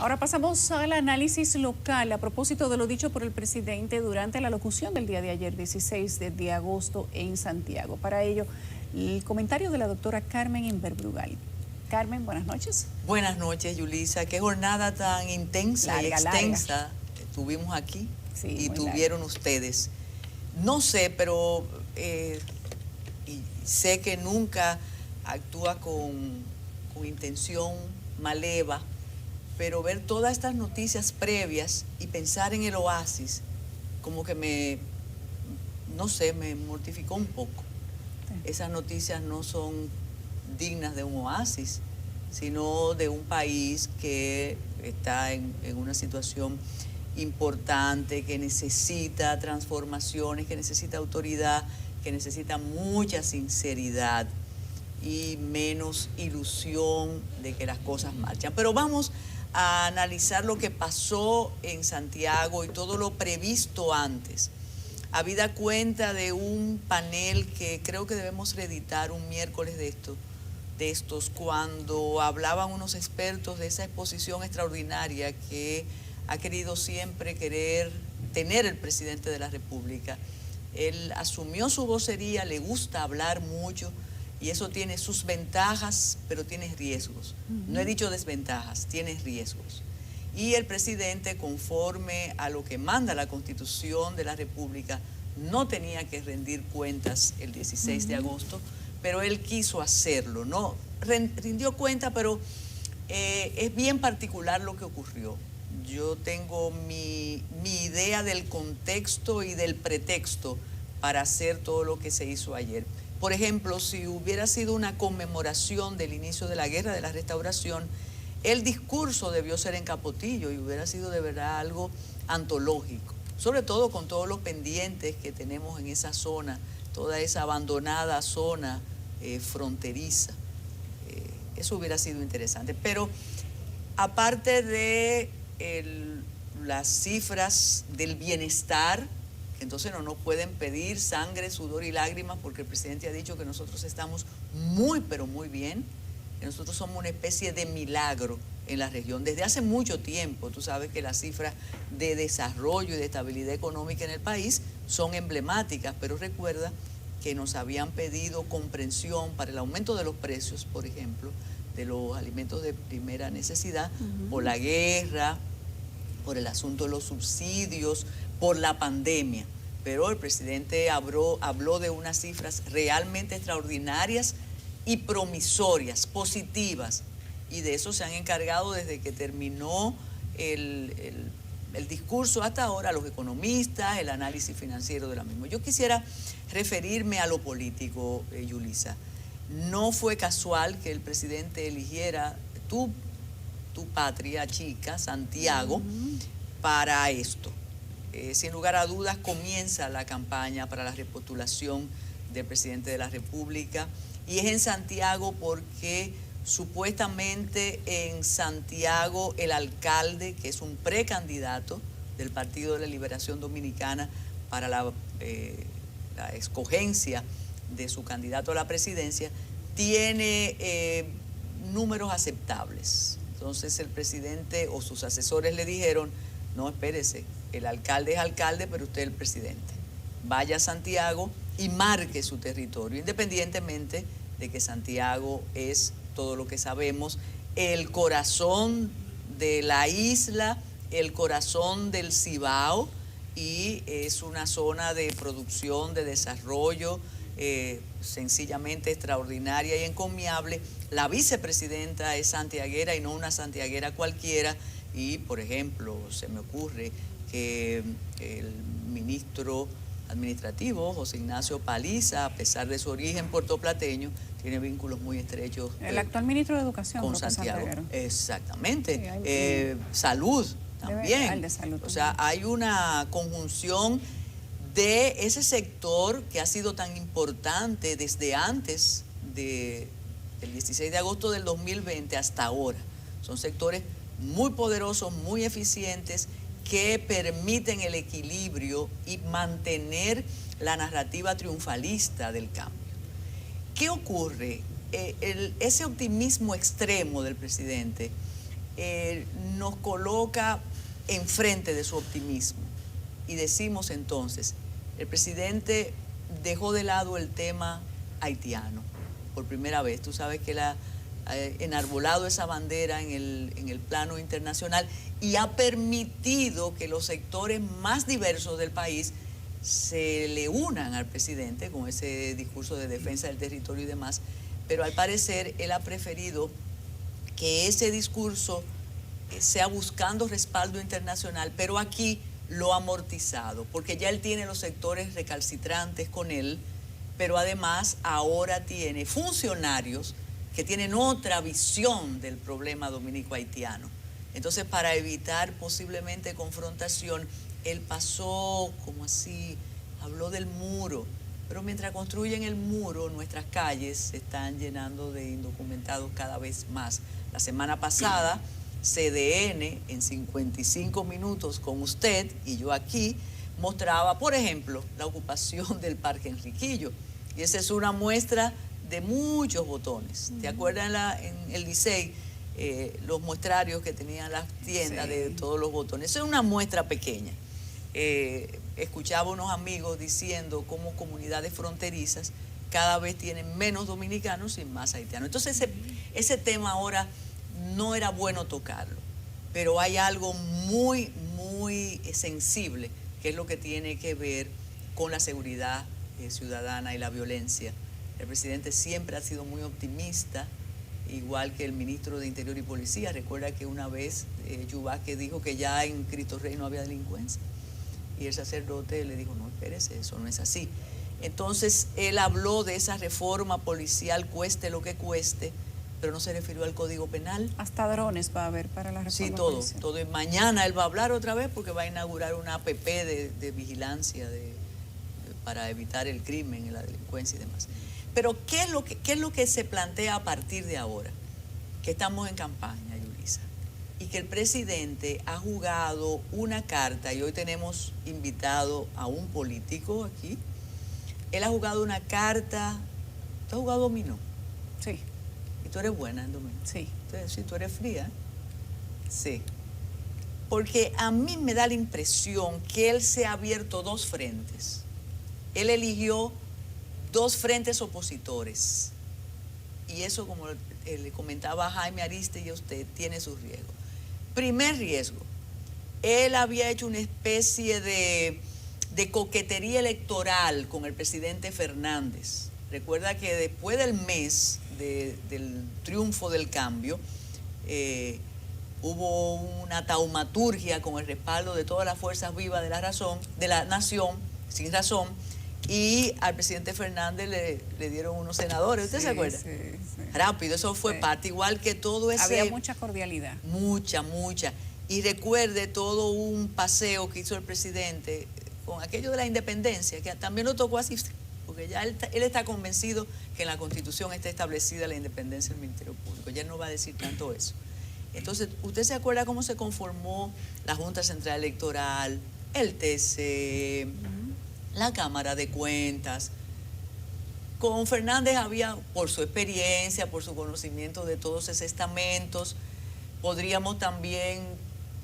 Ahora pasamos al análisis local a propósito de lo dicho por el presidente durante la locución del día de ayer, 16 de agosto, en Santiago. Para ello, el comentario de la doctora Carmen Inverbrugal. Carmen, buenas noches. Buenas noches, Yulisa. Qué jornada tan intensa y extensa tuvimos aquí y tuvieron ustedes. No sé, pero y sé que nunca actúa con intención maleva, pero ver todas estas noticias previas y pensar en el oasis, como que no sé, me mortificó un poco. Esas noticias no son dignas de un oasis, sino de un país que está en una situación importante, que necesita transformaciones, que necesita autoridad, que necesita mucha sinceridad y menos ilusión de que las cosas marchan. Pero vamos a analizar lo que pasó en Santiago y todo lo previsto antes. Habida cuenta de un panel que creo que debemos reeditar un miércoles de estos, cuando hablaban unos expertos de esa exposición extraordinaria que ha querido siempre tener el presidente de la República. Él asumió su vocería, le gusta hablar mucho, y eso tiene sus ventajas, pero tiene riesgos. No he dicho desventajas, tiene riesgos. Y el presidente, conforme a lo que manda la Constitución de la República, no tenía que rendir cuentas el 16 de agosto, pero él quiso hacerlo, ¿no? Rindió cuenta, pero es bien particular lo que ocurrió. Yo tengo mi idea del contexto y del pretexto para hacer todo lo que se hizo ayer. Por ejemplo, si hubiera sido una conmemoración del inicio de la Guerra de la Restauración, el discurso debió ser en Capotillo y hubiera sido de verdad algo antológico, sobre todo con todos los pendientes que tenemos en esa zona, toda esa abandonada zona fronteriza. Eso hubiera sido interesante. Pero aparte de las cifras del bienestar, entonces no nos pueden pedir sangre, sudor y lágrimas, porque el presidente ha dicho que nosotros estamos muy, pero muy bien, que nosotros somos una especie de milagro en la región. Desde hace mucho tiempo, tú sabes que las cifras de desarrollo y de estabilidad económica en el país son emblemáticas, pero recuerda que nos habían pedido comprensión para el aumento de los precios, por ejemplo, de los alimentos de primera necesidad, por la guerra, por el asunto de los subsidios, por la pandemia. Pero el presidente habló de unas cifras realmente extraordinarias y promisorias, positivas, y de eso se han encargado desde que terminó el discurso hasta ahora los economistas, el análisis financiero de la misma. Yo quisiera referirme a lo político, Yulisa. No fue casual que el presidente eligiera tu patria chica, Santiago, para esto. Sin lugar a dudas, comienza la campaña para la repostulación del presidente de la República, y es en Santiago porque supuestamente en Santiago el alcalde, que es un precandidato del Partido de la Liberación Dominicana para la escogencia de su candidato a la presidencia, tiene números aceptables. Entonces el presidente o sus asesores le dijeron: no, espérese, el alcalde es alcalde, pero usted es el presidente. Vaya a Santiago y marque su territorio, independientemente de que Santiago es, todo lo que sabemos, el corazón de la isla, el corazón del Cibao, y es una zona de producción, de desarrollo sencillamente extraordinaria y encomiable. La vicepresidenta es santiaguera y no una santiaguera cualquiera, y por ejemplo se me ocurre que el ministro administrativo, José Ignacio Paliza, a pesar de su origen puertoplateño, tiene vínculos muy estrechos. El actual ministro de Educación, con Santiago. Exactamente. Sí, salud también. De salud o sea, hay una conjunción de ese sector que ha sido tan importante desde antes del 16 de agosto del 2020 hasta ahora. Son sectores muy poderosos, muy eficientes, que permiten el equilibrio y mantener la narrativa triunfalista del cambio. ¿Qué ocurre? Ese optimismo extremo del presidente nos coloca enfrente de su optimismo. Y decimos entonces, el presidente dejó de lado el tema haitiano por primera vez. Tú sabes que él ha enarbolado esa bandera en el plano internacional y ha permitido que los sectores más diversos del país se le unan al presidente con ese discurso de defensa del territorio y demás. Pero al parecer él ha preferido que ese discurso sea buscando respaldo internacional, pero aquí lo ha amortizado, porque ya él tiene los sectores recalcitrantes con él, pero además ahora tiene funcionarios que tienen otra visión del problema dominico-haitiano. Entonces, para evitar posiblemente confrontación, él pasó como así, habló del muro, pero mientras construyen el muro, nuestras calles se están llenando de indocumentados cada vez más. La semana pasada, CDN, en 55 minutos con usted y yo aquí, mostraba, por ejemplo, la ocupación del Parque Enriquillo. Y esa es una muestra de muchos botones. ¿Te acuerdas en el Licey, los muestrarios que tenían las tiendas de todos los botones? Eso es una muestra pequeña. Escuchaba unos amigos diciendo cómo comunidades fronterizas cada vez tienen menos dominicanos y más haitianos. Entonces ese tema ahora no era bueno tocarlo, pero hay algo muy, muy sensible, que es lo que tiene que ver con la seguridad ciudadana y la violencia. El presidente siempre ha sido muy optimista, igual que el ministro de Interior y Policía. Recuerda que una vez Yubake dijo que ya en Cristo Rey no había delincuencia. Y el sacerdote le dijo, no, espérese, eso no es así. Entonces, él habló de esa reforma policial, cueste lo que cueste, pero no se refirió al Código Penal. Hasta drones va a haber para la reforma policial. Sí, todo. Y mañana él va a hablar otra vez porque va a inaugurar una APP de vigilancia para evitar el crimen y la delincuencia y demás. Pero, ¿qué es lo que se plantea a partir de ahora? Que estamos en campaña, Yulisa, y que el presidente ha jugado una carta, y hoy tenemos invitado a un político aquí. Él ha jugado una carta. ¿Tú has jugado dominó? Sí. ¿Y tú eres buena en dominó? Sí. Entonces, sí, tú eres fría. Sí. Porque a mí me da la impresión que él se ha abierto dos frentes. Él eligió dos frentes opositores. Y eso, como le comentaba a Jaime Ariste y a usted, tiene sus riesgos. Primer riesgo, él había hecho una especie de coquetería electoral con el presidente Fernández. Recuerda que después del mes del triunfo del cambio, hubo una taumaturgia con el respaldo de todas las fuerzas vivas de la nación, sin razón, y al presidente Fernández le dieron unos senadores. ¿Usted se acuerda? Sí. Rápido, eso fue parte, igual que todo ese... Había mucha cordialidad. Mucha. Y recuerde todo un paseo que hizo el presidente con aquello de la independencia, que también lo tocó así, porque ya él está convencido que en la Constitución está establecida la independencia del Ministerio Público. Ya él no va a decir tanto eso. Entonces, ¿usted se acuerda cómo se conformó la Junta Central Electoral, el TC, la Cámara de Cuentas? Con Fernández había, por su experiencia, por su conocimiento de todos esos estamentos, podríamos también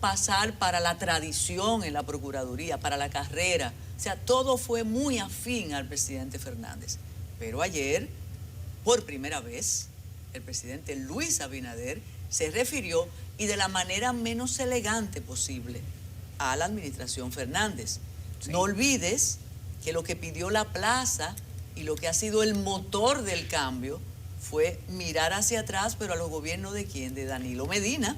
pasar para la tradición en la Procuraduría, para la carrera. O sea, todo fue muy afín al presidente Fernández. Pero ayer, por primera vez, el presidente Luis Abinader se refirió, y de la manera menos elegante posible, a la administración Fernández. Sí. No olvides que lo que pidió la plaza y lo que ha sido el motor del cambio fue mirar hacia atrás, pero a los gobiernos ¿de quién? De Danilo Medina.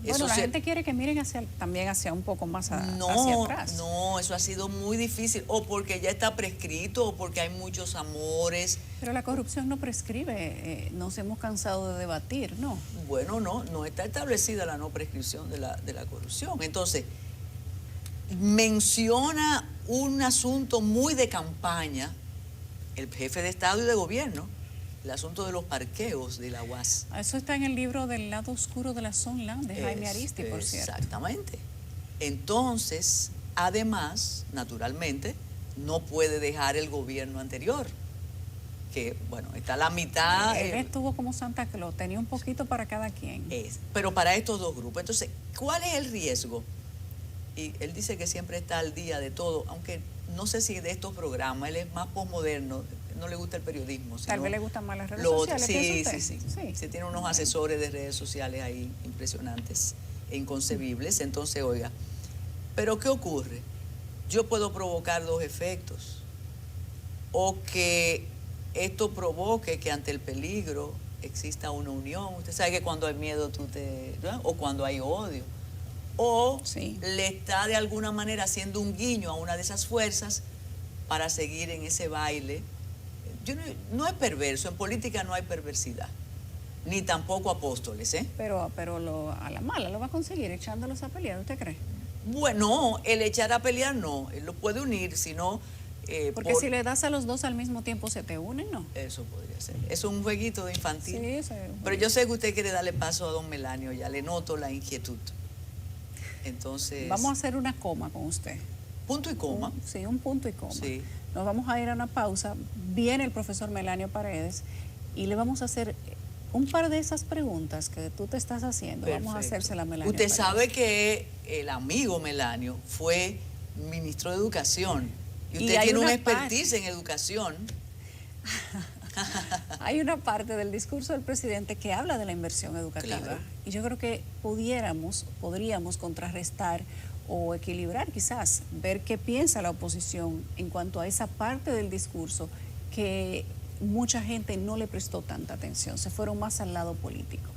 Bueno, la gente quiere que miren también hacia un poco más hacia atrás. No, eso ha sido muy difícil, o porque ya está prescrito, o porque hay muchos amores. Pero la corrupción no prescribe, nos hemos cansado de debatir, ¿no? Bueno, no está establecida la no prescripción de la corrupción. Entonces, menciona un asunto muy de campaña, el jefe de Estado y de Gobierno, el asunto de los parqueos de la UAS. Eso está en el libro del lado oscuro de la Sonland, de Jaime Aristi, por cierto. Exactamente. Entonces, además, naturalmente, no puede dejar el gobierno anterior, que, bueno, está la mitad. Él estuvo como Santa Claus, tenía un poquito para cada quien. Pero para estos dos grupos. Entonces, ¿cuál es el riesgo? Y él dice que siempre está al día de todo, aunque no sé si de estos programas, él es más posmoderno, no le gusta el periodismo. Tal vez le gustan más las redes sociales. Sí. Se tiene unos asesores de redes sociales ahí impresionantes e inconcebibles. Entonces, oiga, ¿pero qué ocurre? Yo puedo provocar dos efectos. O que esto provoque que ante el peligro exista una unión. Usted sabe que cuando hay miedo ¿no? O cuando hay odio. O le está de alguna manera haciendo un guiño a una de esas fuerzas para seguir en ese baile. No es perverso, en política no hay perversidad, ni tampoco apóstoles, ¿eh? Pero a la mala lo va a conseguir echándolos a pelear, ¿usted cree? Bueno, el echar a pelear no, él lo puede unir, sino... porque si le das a los dos al mismo tiempo se te unen, ¿no? Eso podría ser. Es un jueguito de infantil. Sí, pero yo sé que usted quiere darle paso a don Melanio, ya le noto la inquietud. Entonces... Vamos a hacer una coma con usted. ¿Punto y coma? Sí, un punto y coma. Sí. Nos vamos a ir a una pausa. Viene el profesor Melanio Paredes y le vamos a hacer un par de esas preguntas que tú te estás haciendo. Perfecto. Vamos a hacérsela a Melanio Usted Paredes. sabe que el amigo Melanio fue ministro de Educación. Y usted tiene una expertise en educación. Hay una parte del discurso del presidente que habla de la inversión educativa. Claro. Y yo creo que podríamos contrarrestar o equilibrar quizás, ver qué piensa la oposición en cuanto a esa parte del discurso que mucha gente no le prestó tanta atención, se fueron más al lado político.